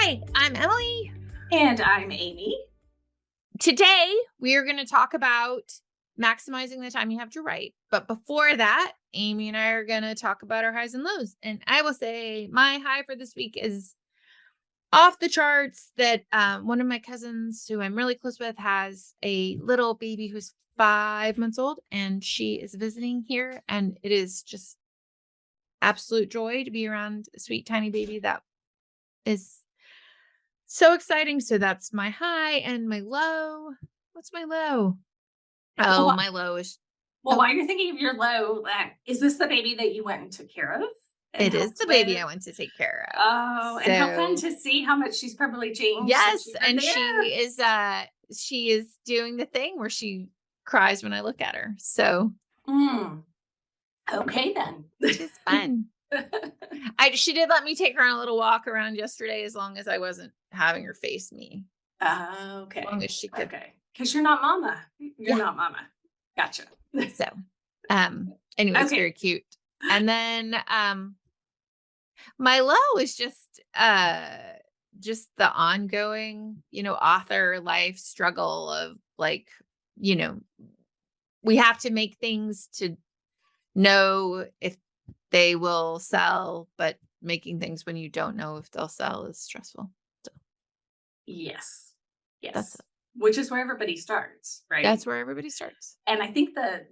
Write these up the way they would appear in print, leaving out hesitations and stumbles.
Hi, I'm Emily. And I'm Amy. Today, we are going to talk about maximizing the time you have to write. But before that, Amy and I are going to talk about our highs and lows. And I will say my high for this week is off the charts that one of my cousins who I'm really close with has a little baby who's 5 months old, and she is visiting here. And it is just absolute joy to be around a sweet, tiny baby. That is so exciting. So that's my high. And my low. What's my low? Oh, my low is. While you're thinking of your low, is this the baby that you went and took care of? It is the baby I went to take care of. Oh, and how fun to see how much she's probably changed. Yes, and she is doing the thing where she cries when I look at her. So okay then. Which is fun. She did let me take her on a little walk around yesterday as long as I wasn't having her face me. Okay. As long as she could. Okay. Because you're not mama. You're not mama. Gotcha. So anyway, it's very cute. And then my low is just the ongoing, author life struggle of we have to make things to know if they will sell, but making things when you don't know if they'll sell is stressful. So. Yes. That's it. Which is where everybody starts, right? That's where everybody starts. And I think the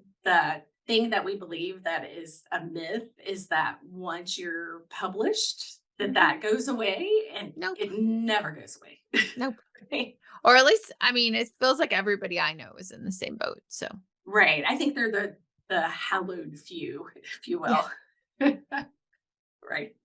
thing that we believe that is a myth is that once you're published, that goes away, and it never goes away. Nope. Right? Or at least, it feels like everybody I know is in the same boat. So right. I think they're the hallowed few, if you will. Yeah. Right.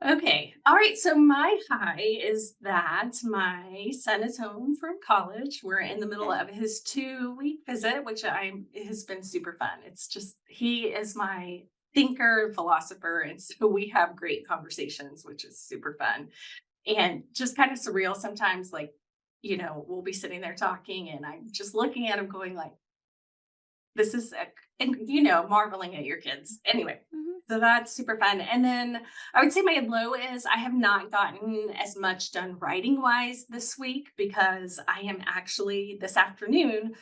Okay. All right. So my high is that my son is home from college. We're in the middle of his 2-week visit, which has been super fun. It's just, he is my thinker, philosopher. And so we have great conversations, which is super fun and just kind of surreal sometimes. Like, we'll be sitting there talking and I'm just looking at him going like, this is, marveling at your kids. Anyway. So that's super fun. And then I would say my low is I have not gotten as much done writing wise this week because I am actually this afternoon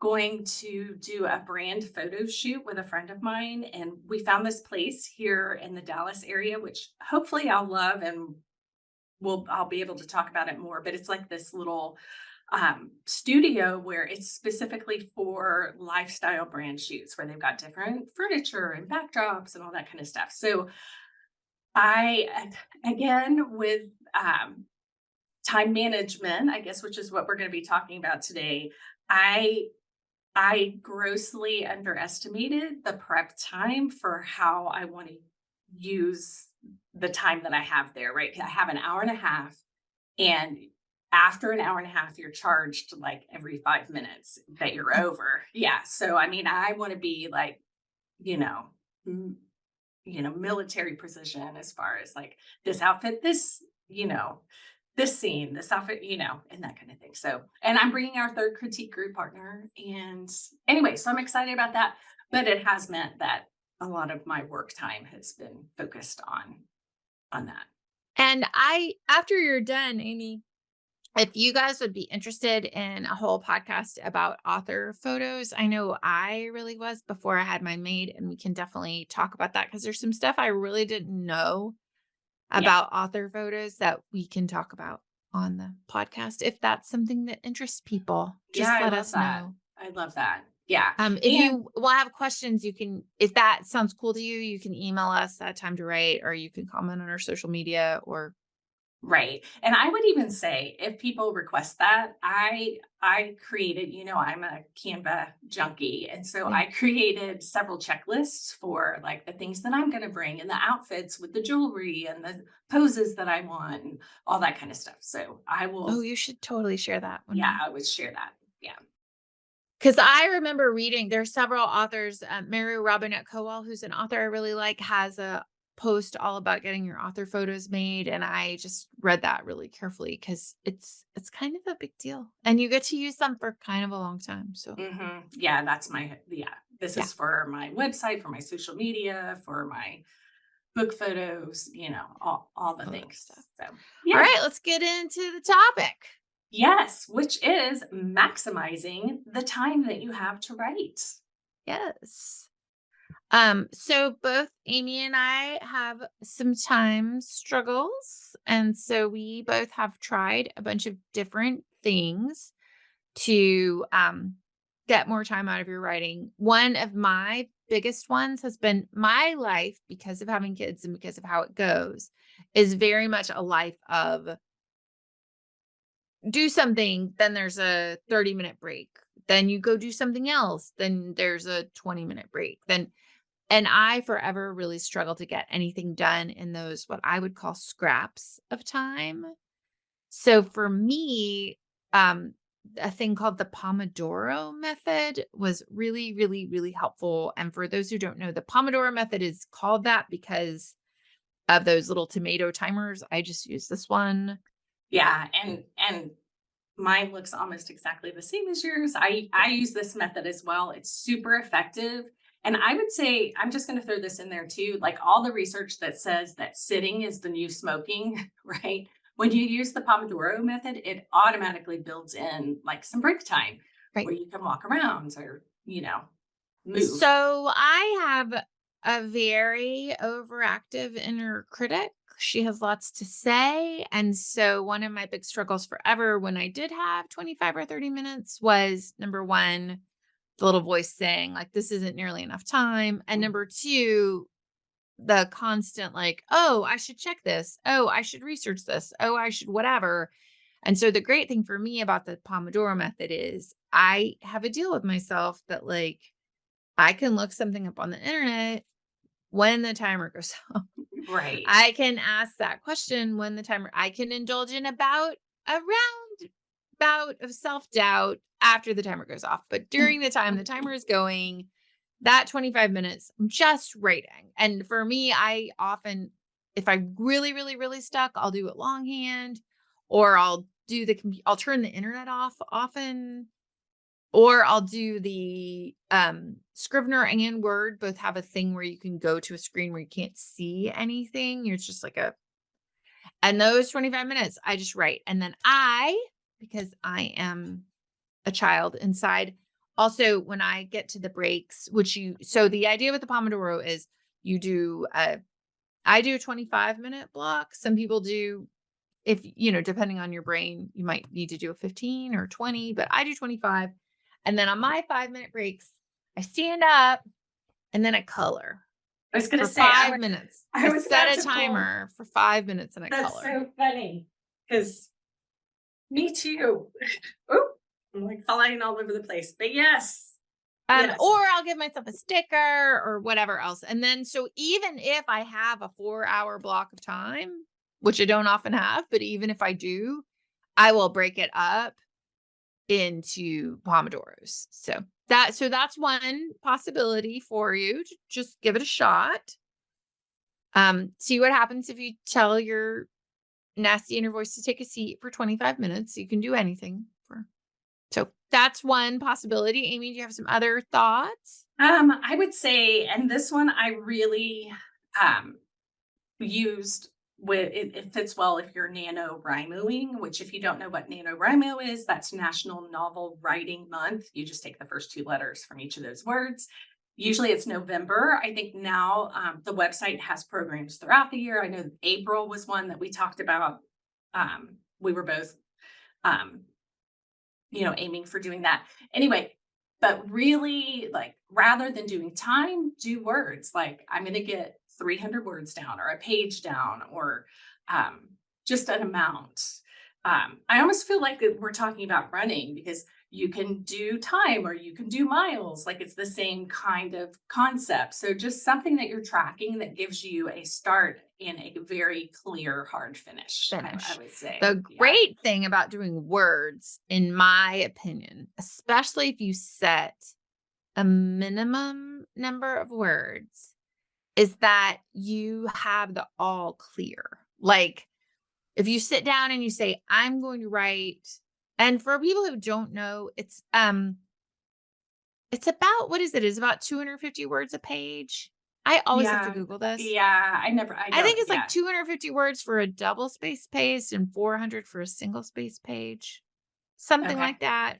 going to do a brand photo shoot with a friend of mine. And we found this place here in the Dallas area, which hopefully I'll love and I'll be able to talk about it more. But it's like this little studio where it's specifically for lifestyle brand shoots where they've got different furniture and backdrops and all that kind of stuff. So again, with time management, I guess, which is what we're going to be talking about today, I grossly underestimated the prep time for how I want to use the time that I have there, right? I have an hour and a half, and after an hour and a half, you're charged like every 5 minutes that you're over. Yeah. So, I want to be like, military precision as far as like this outfit, this, this scene, this outfit, and that kind of thing. So, and I'm bringing our third critique group partner. And anyway, so I'm excited about that, but it has meant that a lot of my work time has been focused on that. And after you're done, Amy, if you guys would be interested in a whole podcast about author photos, I know I really was before I had mine made, and we can definitely talk about that because there's some stuff I really didn't know about author photos that we can talk about on the podcast. If that's something that interests people, just let us know. I love that. Yeah. If you will have questions, you can, if that sounds cool to you, you can email us at Time to Write, or you can comment on our social media or. Right. And I would even say if people request that, I created, I'm a Canva junkie. And so I created several checklists for like the things that I'm going to bring and the outfits with the jewelry and the poses that I want and all that kind of stuff. So I will. Oh, you should totally share that. I would share that. Yeah. Because I remember reading, there's several authors, Mary Robinette Kowal, who's an author I really like, has a post all about getting your author photos made. And I just read that really carefully because it's kind of a big deal. And you get to use them for kind of a long time. So yeah, that's this is for my website, for my social media, for my book photos, all the all that stuff. things. So, All yeah. right, let's get into the topic. Yes, which is maximizing the time that you have to write. Yes. So both Amy and I have some time struggles, and so we both have tried a bunch of different things to get more time out of your writing. One of my biggest ones has been my life because of having kids and because of how it goes is very much a life of do something, then there's a 30-minute break. Then you go do something else, then there's a 20-minute break. Then and I forever really struggle to get anything done in those what I would call scraps of time. So for me, um, a thing called the Pomodoro method was really, really, really helpful. And for those who don't know, the Pomodoro method is called that because of those little tomato timers. I just use this one. Yeah, and mine looks almost exactly the same as yours. I use this method as well. It's super effective. And I would say I'm just going to throw this in there too, like all the research that says that sitting is the new smoking, right? When you use the Pomodoro method, it automatically builds in like some break time Right. where you can walk around or, move. So I have a very overactive inner critic. She has lots to say. And so one of my big struggles forever when I did have 25 or 30 minutes was number one, the little voice saying, like, this isn't nearly enough time. And number two, the constant, like, oh, I should check this. Oh, I should research this. Oh, I should whatever. And so the great thing for me about the Pomodoro method is I have a deal with myself that, like, I can look something up on the internet when the timer goes off. Right. I can ask that question when the timer I can indulge in about a round bout of self-doubt after the timer goes off. But during the time the timer is going, that 25 minutes, I'm just writing. And for me, I often, if I really, really, really stuck, I'll do it longhand or I'll turn the internet off often or I'll do the, Scrivener and Word both have a thing where you can go to a screen where you can't see anything. It's just like and those 25 minutes, I just write. And then because I am a child inside, also when I get to the breaks, so the idea with the Pomodoro is you do, I do a 25-minute block. Some people do, if, depending on your brain, you might need to do a 15 or 20, but I do 25. And then on my 5-minute breaks, I stand up and then I color I was going for to say, 5 minutes. I I was about set a to pull. timer for 5 minutes and I That's color. so funny because me too. Oop, I'm like flying all over the place. But yes. Or Yes. I'll give myself a sticker or whatever else. And then, so even if I have a 4-hour block of time, which I don't often have, but even if I do, I will break it up into Pomodoros. So that's one possibility for you to just give it a shot. See what happens if you tell your nasty inner voice to take a seat for 25 minutes. You can do anything for. So that's one possibility. Amy, do you have some other thoughts? I would say, and this one I really used with it fits well if you're NaNoWriMoing, which if you don't know what NaNoWriMo is, that's National Novel Writing Month. You just take the first two letters from each of those words. Usually it's November. I think now the website has programs throughout the year. I know April was one that we talked about. We were both um, aiming for doing that. Anyway, but really, like, rather than doing time, do words. Like, I'm going to get 300 words down or a page down or just an amount. I almost feel like we're talking about running because you can do time or you can do miles. Like, it's the same kind of concept. So just something that you're tracking that gives you a start and a very clear, hard finish, I Finish. would say. The Yeah. great thing about doing words, in my opinion, especially if you set a minimum number of words, is that you have the all clear. Like if you sit down and you say, I'm going to write, and for people who don't know, it's about, what is it? It's about 250 words a page. I always have to Yeah. Google this. Yeah, I I don't think it's like yeah. 250 words for a double space page and 400 for a single space page, something Okay. like that.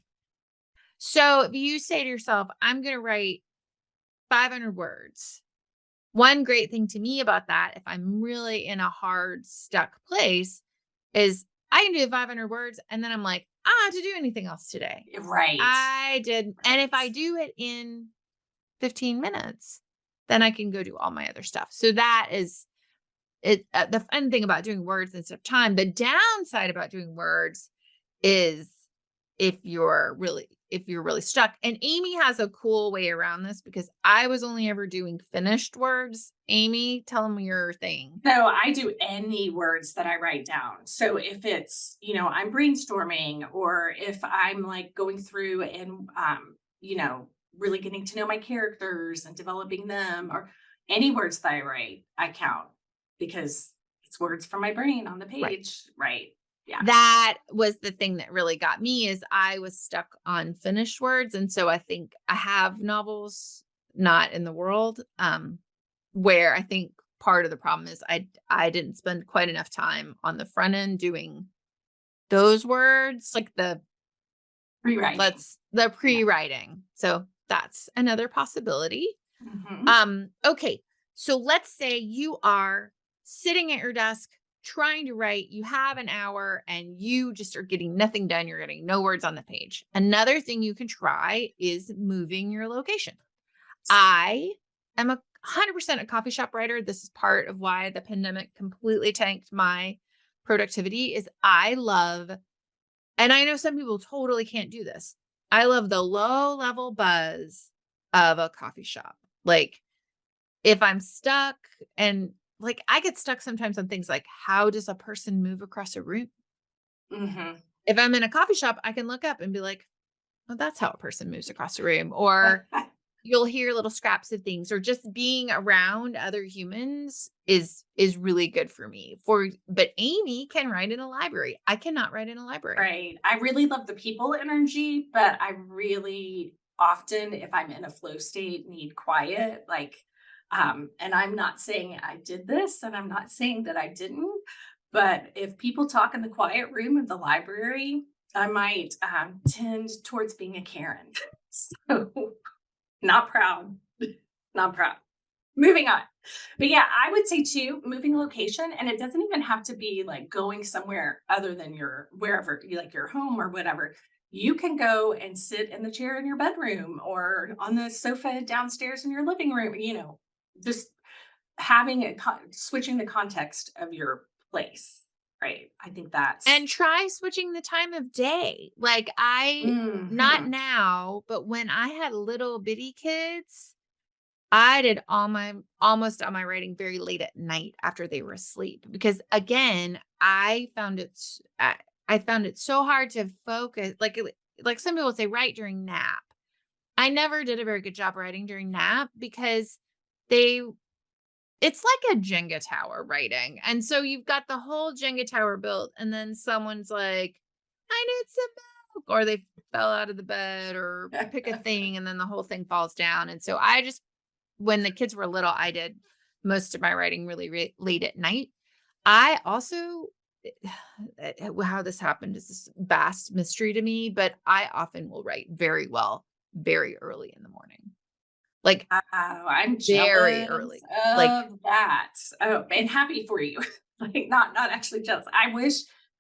So if you say to yourself, I'm going to write 500 words, one great thing to me about that, if I'm really in a hard, stuck place, is I can do 500 words and then I'm like, I don't have to do anything else today. Right. I did. And if Right. I do it in 15 minutes, then I can go do all my other stuff. So that is it. The fun thing about doing words instead of time, the downside about doing words is if you're really stuck. And Amy has a cool way around this because I was only ever doing finished words. Amy, tell them your thing. So I do any words that I write down. So if it's, I'm brainstorming or if I'm like going through and really getting to know my characters and developing them or any words that I write, I count because it's words from my brain on the Right. page. Right. Yeah. That was the thing that really got me is I was stuck on finished words. And so I think I have novels not in the world, where I think part of the problem is I didn't spend quite enough time on the front end doing those words, like Rewriting. the Yeah. pre-writing. So that's another possibility. Hmm. Okay. So let's say you are sitting at your desk trying to write, you have an hour and you just are getting nothing done. You're getting no words on the page. Another thing you can try is moving your location. I am 100% a coffee shop writer. This is part of why the pandemic completely tanked my productivity is I love, and I know some people totally can't do this. I love the low level buzz of a coffee shop. Like if I'm stuck and like I get stuck sometimes on things like how does a person move across a room? Hmm. If I'm in a coffee shop, I can look up and be like, "Oh, that's how a person moves across a room." Or you'll hear little scraps of things or just being around other humans is really good for me. For but Amy can write in a library. I cannot write in a library. Right. I really love the people energy, but I really often, if I'm in a flow state, need quiet. And I'm not saying I did this and I'm not saying that I didn't, but if people talk in the quiet room of the library, I might tend towards being a Karen. So not proud, not proud. Moving on. But yeah, I would say too, moving location, and it doesn't even have to be like going somewhere other than your wherever you like your home or whatever. You can go and sit in the chair in your bedroom or on the sofa downstairs in your living room, just having switching the context of your place. Right. I think that's And try switching the time of day. Like I not mhm. now, but when I had little bitty kids, I did almost all my writing very late at night after they were asleep because again, I found it so hard to focus. Like some people say write during nap. I never did a very good job writing during nap because they it's like a Jenga tower writing. And so you've got the whole Jenga tower built and then someone's like, "I need some milk," or they fell out of the bed or pick a thing and then the whole thing falls down. And so I just when the kids were little, I did most of my writing really late at night. I also how this happened is this vast mystery to me, but I often will write very well very early in the morning. Like Wow, I'm very jealous early. Like of that. Oh, and happy for you. Like not actually jealous. I wish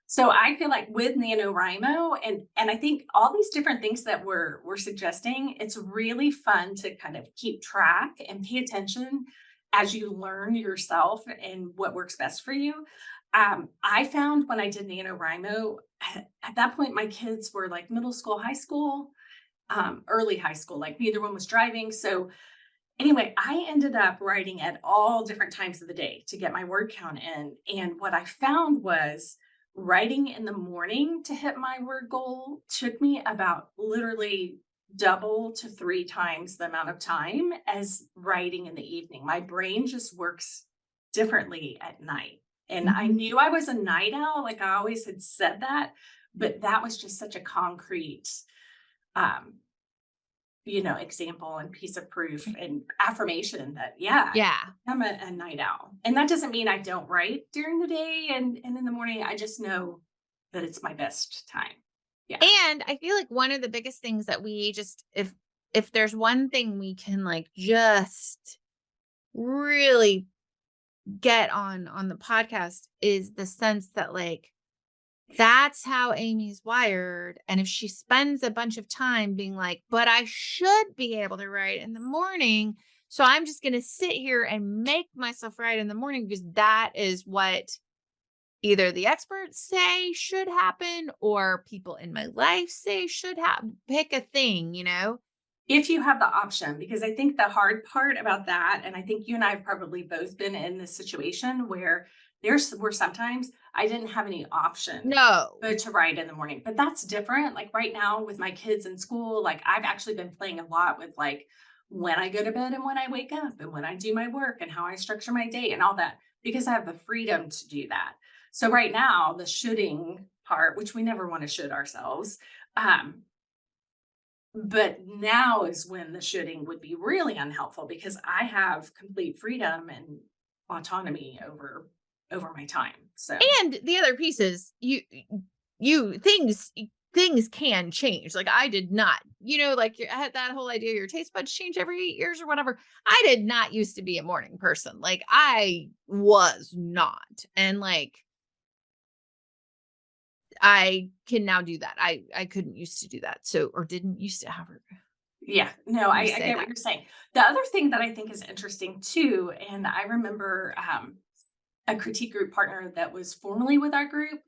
so I feel like with NaNoWriMo and I think all these different things that we're suggesting, it's really fun to kind of keep track and pay attention as you learn yourself and what works best for you. I found when I did NaNoWriMo, at that point my kids were like middle school, high school, early high school, like neither one was driving. So anyway, I ended up writing at all different times of the day to get my word count in. And what I found was writing in the morning to hit my word goal took me about literally double to three times the amount of time as writing in the evening. My brain just works differently at night. And I mhm. knew I was a night owl, like I always had said that, but that was just such a concrete um, example and piece of proof and affirmation that, yeah, Yeah. I'm a night owl. And that doesn't mean I don't write during the day and in the morning. I just know that it's my best time. Yeah. And I feel like one of the biggest things that we just if there's one thing we can like just really get on the podcast is the sense that like that's how Amy's wired. And if she spends a bunch of time being like, but I should be able to write in the morning. So I'm just going to sit here and make myself write in the morning because that is what either the experts say should happen or people in my life say should happen. Pick a thing, you know? If you have the option, because I think the hard part about that, and I think you and I have probably both been in this situation where there's where sometimes I didn't have any option No. but to write in the morning. But that's different. Like right now with my kids in school, like I've actually been playing a lot with like when I go to bed and when I wake up and when I do my work and how I structure my day and all that, because I have the freedom to do that. So right now, the shoulding part, which we never want to should ourselves, um, but now is when the shoulding would be really unhelpful because I have complete freedom and autonomy over my time. So And the other piece is you things can change. Like I did not, like I had that whole idea your taste buds change every 8 years or whatever. I did not used to be a morning person. Like I was not. And like I can now do that. I couldn't used to do that. So or didn't used to have her. yeah, no, Let me I say get what that. you're saying. The other thing that I think is interesting too, and I remember a critique group partner that was formerly with our group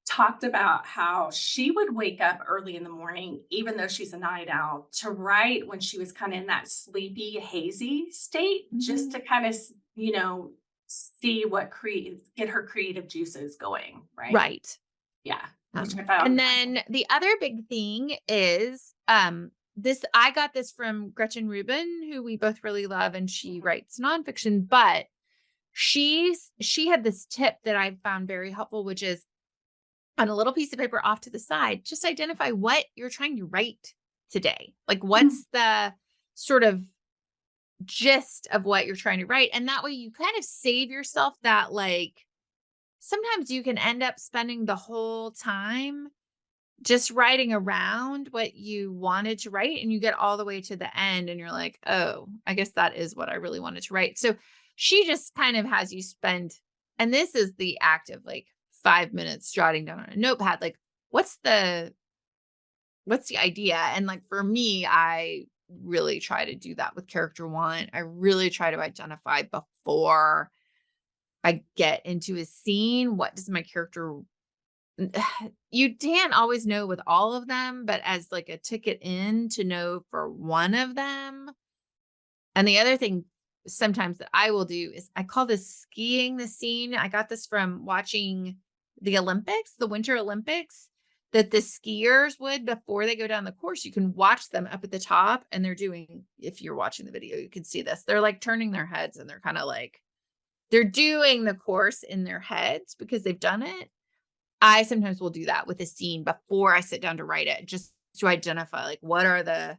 talked about how she would wake up early in the morning, even though she's a night owl, to write when she was kind of in that sleepy, hazy state, just Mhm. to kind of, see what get her creative juices going. Right. Right. Yeah. Which Um, I and found, then the other big thing is this I got this from Gretchen Rubin, who we both really love, and she Mhm. writes nonfiction, but she had this tip that I found very helpful, which is on a little piece of paper off to the side, just identify what you're trying to write today. Like what's the sort of gist of what you're trying to write. And that way you kind of save yourself that like sometimes you can end up spending the whole time just writing around what you wanted to write and you get all the way to the end and you're like, "Oh, I guess that is what I really wanted to write." So she just kind of has you spend and this is the act of like 5 minutes jotting down on a notepad like what's the idea? And like for me, I really try to do that with character 1. I really try to identify before I get into a scene, what does my character you can't always know with all of them, but as like a ticket in to know for one of them. And the other thing sometimes that I will do is I call this skiing the scene. I got this from watching the Olympics, the Winter Olympics, that the skiers would before they go down the course. You can watch them up at the top and they're doing, if you're watching the video, you can see this. They're like turning their heads and they're kind of like, they're doing the course in their heads because they've done it. I sometimes will do that with a scene before I sit down to write it, just to identify like what are the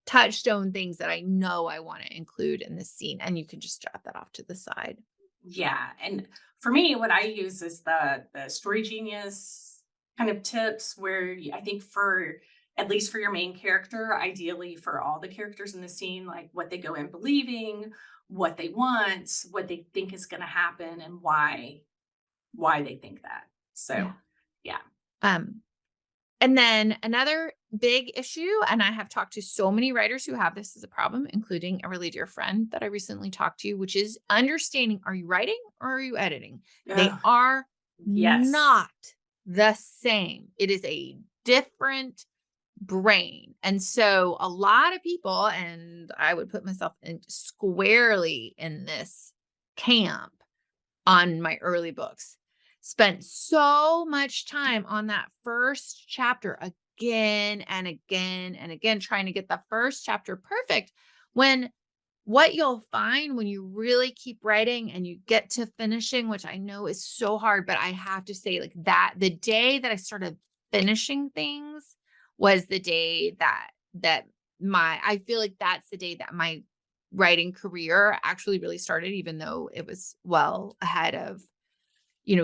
touchstone things that I know I want to include in this scene. And you can just jot that off to the side. yeah. And for me, what I use is the Story Genius kind of tips where I think for at least for your main character, ideally for all the characters in the scene, like what they go in believing, what they want, what they think is going to happen, and why they think that. So, Yeah. yeah. Um, and then another big issue, and I have talked to so many writers who have this as a problem, including a really dear friend that I recently talked to, which is understanding are you writing or are you editing? They Ugh, are yes. not the same. It is a different brain. And so a lot of people, and I would put myself in squarely in this camp on my early books, spent so much time on that first chapter again and again and again, trying to get the first chapter perfect. When what you'll find when you really keep writing and you get to finishing, which I know is so hard, but I have to say, like that, the day that I started finishing things was the day that I feel like that's the day that my writing career actually really started, even though it was well ahead of,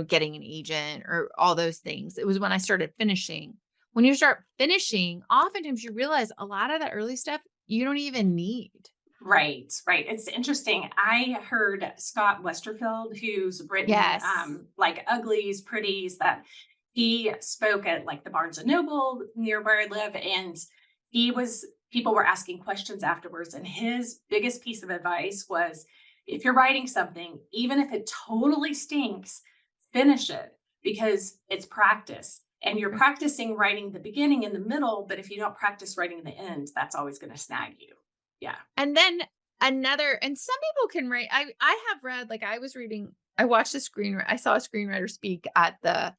getting an agent or all those things. It was when I started finishing. When you start finishing, oftentimes you realize a lot of the early stuff you don't even need. Right, right. It's interesting. I heard Scott Westerfeld, who's written Yes. like Uglies, Pretties, that he spoke at like the Barnes and Noble near where I live, and people were asking questions afterwards, and his biggest piece of advice was, if you're writing something, even if it totally stinks, finish it, because it's practice. And you're Right. practicing writing the beginning and the middle, but if you don't practice writing the end, that's always going to snag you. Yeah. And then and some people can write. I have read, like, I watched I saw a screenwriter speak at the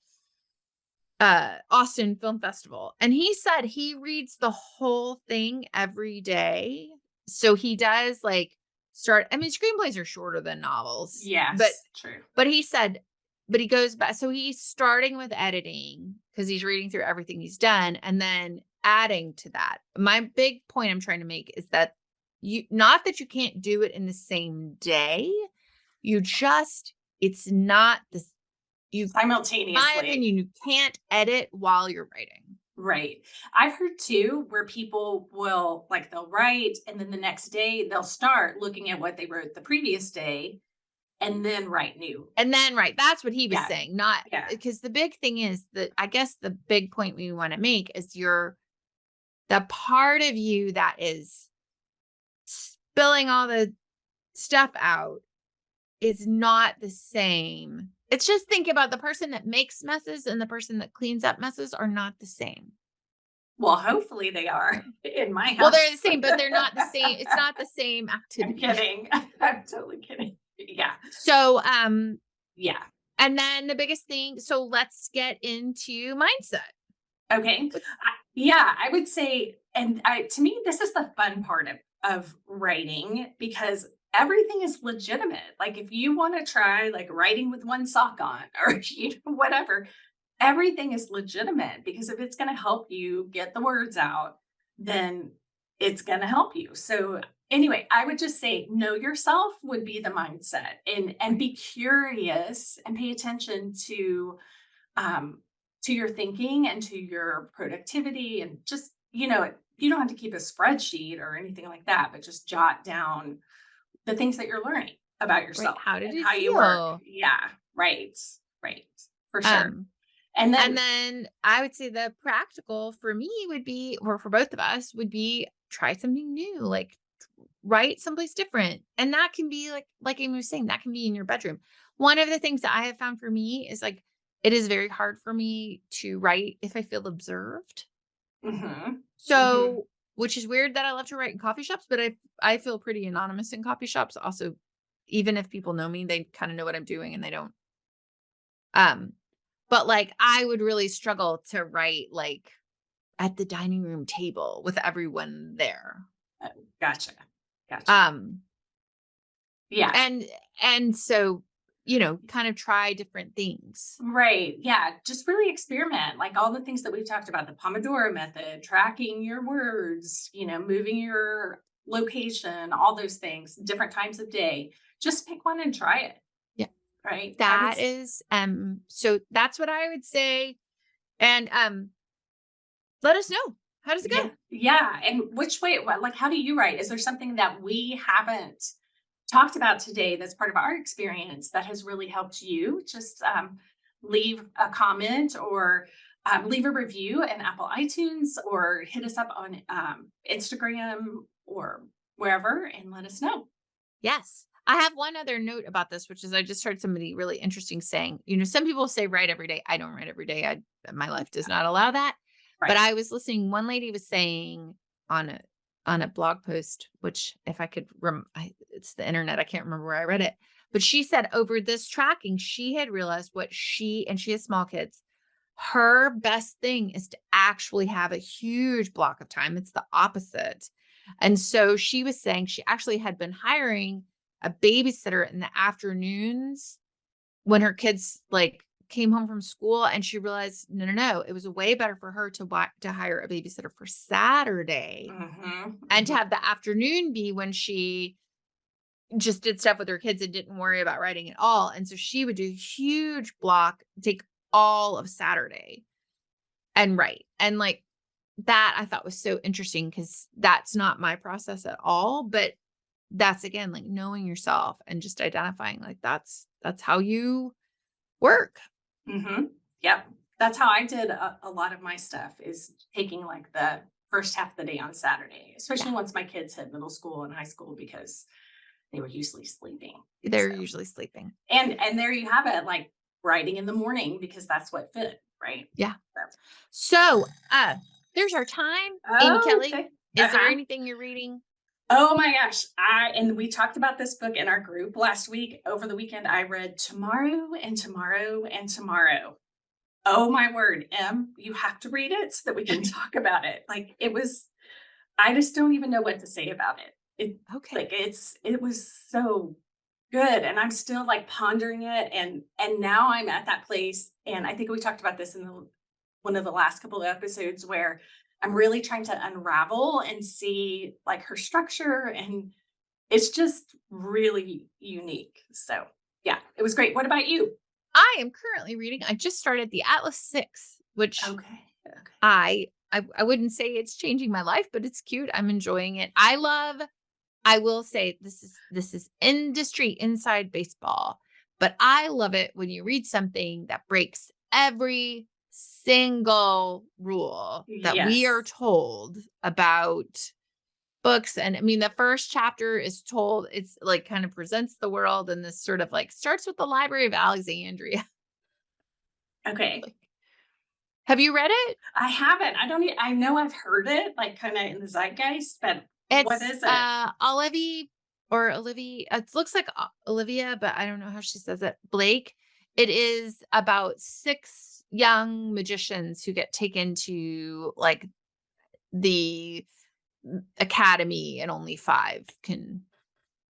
Austin Film Festival, and he said he reads the whole thing every day. So he does like start I mean, screenplays are shorter than novels, but Yes, true. he said but he goes back, so he's starting with editing because he's reading through everything he's done and then adding to that. My big point I'm trying to make is that you not that you can't do it in the same day, you just it's not the you my Simultaneously. opinion, you can't edit while you're writing. Right. I've heard too where people will like they'll write and then the next day they'll start looking at what they wrote the previous day and then write new. And then right, that's what he was Yeah. saying, not Yeah. because the big thing is that I guess the big point we wanna make is the part of you that is spilling all the stuff out is not the same. It's just think about the person that makes messes and the person that cleans up messes are not the same. Well, hopefully they are in my Well, they're house. the same, but they're not the same. It's not the same I'm activity. kidding. I'm totally kidding. Yeah. So, Yeah. and then the biggest thing, so let's get into mindset. Okay. Yeah, I would say, and to me, this is the fun part of writing because everything is legitimate. Like if you want to try like writing with one sock on or whatever, everything is legitimate because if it's going to help you get the words out, then it's going to help you. So anyway, I would just say know yourself would be the mindset, and Right. be curious and pay attention um, to your thinking and to your productivity, and just you don't have to keep a spreadsheet or anything like that, but just jot down the things that you're learning about Right. yourself How did and it how you work. feel? Yeah, right, right, for sure. Um, And and then then I would say the practical for me would be, or for both of us, would be try something new, like write someplace different. And that can be like Amy was saying, that can be in your bedroom. One of the things that I have found for me is like it is very hard for me to write if I feel observed. mhm, mhm. So, which is weird that I love to write in coffee shops, but I feel pretty anonymous in coffee shops. Also, even if people know me, they kind of know what I'm doing and they don't. Um, but like I would really struggle to write like at the dining room table with everyone there. Uh, gotcha, gotcha. Um, Yeah. and so, kind of try different things. Right. Yeah. Just really experiment, like all the things that we've talked about, the Pomodoro method, tracking your words, moving your location, all those things, different times of day. Just pick one and try it. Yeah. Right. That is so that's what I would say. And let us know. How does it Yeah. go? Yeah. And which way, like, how do you write? Is there something that we haven't talked about today that's part of our experience that has really helped you? Just leave a comment or leave a review in Apple iTunes or hit us up on Instagram or wherever and let us know. Yes. I have one other note about this, which is I just heard somebody really interesting saying, some people say write every day. I don't write every day. My life does not allow that. But Right. I was listening. One lady was saying on a blog post, which if I could, it's the internet. I can't remember where I read it. But she said over this tracking, she had realized and she has small kids. Her best thing is to actually have a huge block of time. It's the opposite. And so she was saying she actually had been hiring a babysitter in the afternoons when her kids like came home from school and she realized, no, it was way better for her to hire a babysitter for Saturday and to have the afternoon be when she just did stuff with her kids and didn't worry about writing at all. And so she would do a huge block, take all of Saturday and write. And like that I thought was so interesting because that's not my process at all. But that's again, like knowing yourself and just identifying like that's how you work. Yep. That's how I did a lot of my stuff, is taking like the first half of the day on Saturday, especially once my kids hit middle school and high school, because they were usually sleeping. They're usually sleeping. And there you have it, like writing in the morning, because that's what fit, right? Yeah. So there's our time. Amy Kelly, Okay. is there anything you're reading? Oh my gosh. And we talked about this book in our group last week. Over the weekend, I read Tomorrow and Tomorrow and Tomorrow. Oh my word, Em, you have to read it so that we can talk about it. Like I just don't even know what to say about it. It was so good. And I'm still like pondering it. And now I'm at that place. And I think we talked about this in one of the last couple of episodes, where I'm really trying to unravel and see like her structure. And it's just really unique. So yeah, it was great. What about you? I am currently reading, I just started the Atlas 6, which I wouldn't say it's changing my life, but it's cute. I'm enjoying it. I will say this is industry inside baseball, but I love it when you read something that breaks every single rule that we are told about books. And I mean, the first chapter is told, it's like kind of presents the world, and this sort of like starts with the Library of Alexandria. Okay. Have you read it? I haven't. I know I've heard it, like kind of in the zeitgeist, but what is it? Olivia. It looks like Olivia, but I don't know how she says it. Blake. It is about 6 young magicians who get taken to like the academy, and only 5 can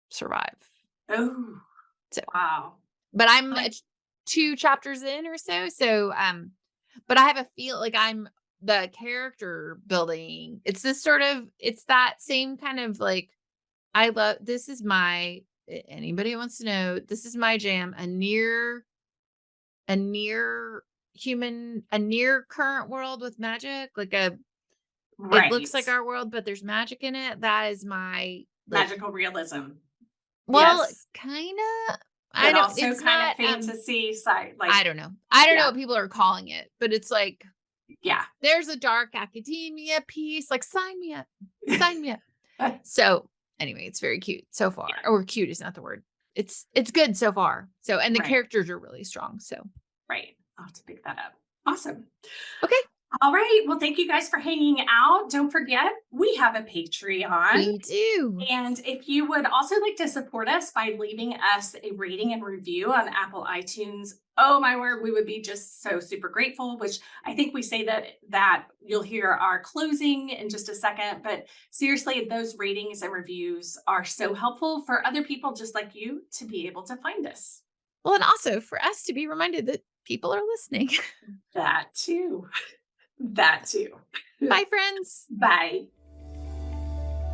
survive. Oh, so, wow. But I'm 2 chapters in or so. So, but I have a feel like I'm the character building. It's that same kind of like, this is anybody who wants to know, this is my jam, a near current world with magic, like it looks like our world, but there's magic in it. That is my magical realism. Well, kind of. But also it's kind of fantasy side. Like I don't know. I don't know what people are calling it, but it's like, there's a dark academia piece. Like sign me up. So anyway, it's very cute so far. Or cute is not the word. It's good so far. So, and the characters are really strong. So I'll have to pick that up. Awesome. Okay. All right. Well, thank you guys for hanging out. Don't forget, we have a Patreon. We do. And if you would also like to support us by leaving us a rating and review on Apple iTunes, oh my word, we would be just so super grateful, which I think we say that you'll hear our closing in just a second. But seriously, those ratings and reviews are so helpful for other people just like you to be able to find us. Well, and also for us to be reminded that people are listening. That too. Bye, friends. Bye.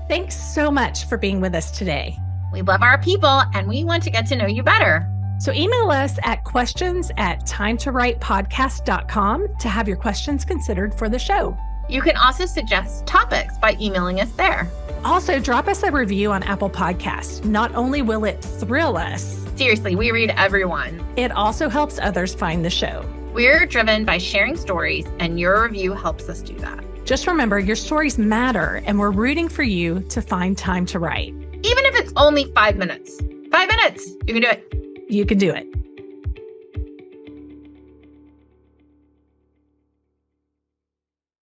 Thanks so much for being with us today. We love our people and we want to get to know you better. So email us at questions@timetowritepodcast.com to have your questions considered for the show. You can also suggest topics by emailing us there. Also, drop us a review on Apple Podcasts. Not only will it thrill us, seriously, we read everyone. It also helps others find the show. We're driven by sharing stories, and your review helps us do that. Just remember, your stories matter, and we're rooting for you to find time to write. Even if it's only 5 minutes. 5 minutes. You can do it. You can do it.